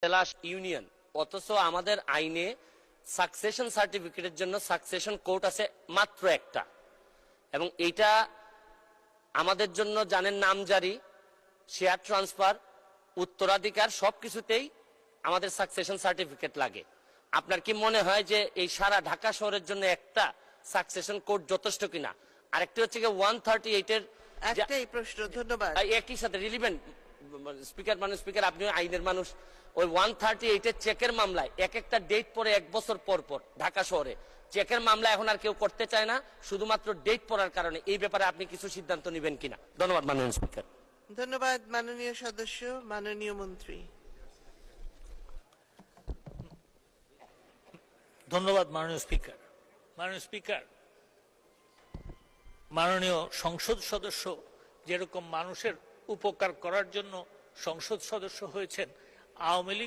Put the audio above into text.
জেলা ইউনিয়ন, অথচ আমাদের আইনে সাকসেশন সার্টিফিকেটের জন্য সাকসেশন কোড আছে মাত্র একটা, এবং এইটা আমাদের জন্য জানেন নামজারি, শেয়ার ট্রান্সফার, উত্তরাধিকার সবকিছুতেই আমাদের সাকসেশন সার্টিফিকেট লাগে। আপনার কি মনে হয় যে এই সারা ঢাকা শহরের জন্য একটা সাকসেশন কোড যথেষ্ট কিনা? আরেকটি হচ্ছে কি 138 এর একটাই প্রশ্ন, ধন্যবাদ। একই সাথে রিলিভেন্ট স্পিকার আপনি আইনের মানুষ, ওই 138 এর চেকের মামলায় এক একটা ডেট পরে 1 বছর পর পর ঢাকা শহরে চেকের মামলা এখন আর কেউ করতে চায় না, শুধুমাত্র ডেট পড়ার কারণে। এই ব্যাপারে আপনি কিছু সিদ্ধান্ত নেবেন কিনা? ধন্যবাদ মাননীয় স্পিকার। ধন্যবাদ মাননীয় সদস্য। মাননীয় মন্ত্রী। ধন্যবাদ মাননীয় স্পিকার। মাননীয় স্পিকার, মাননীয় সংসদ সদস্য যেরকম মানুষের উপকার করার জন্য সংসদ সদস্য হয়েছেন, আওয়ামী লীগ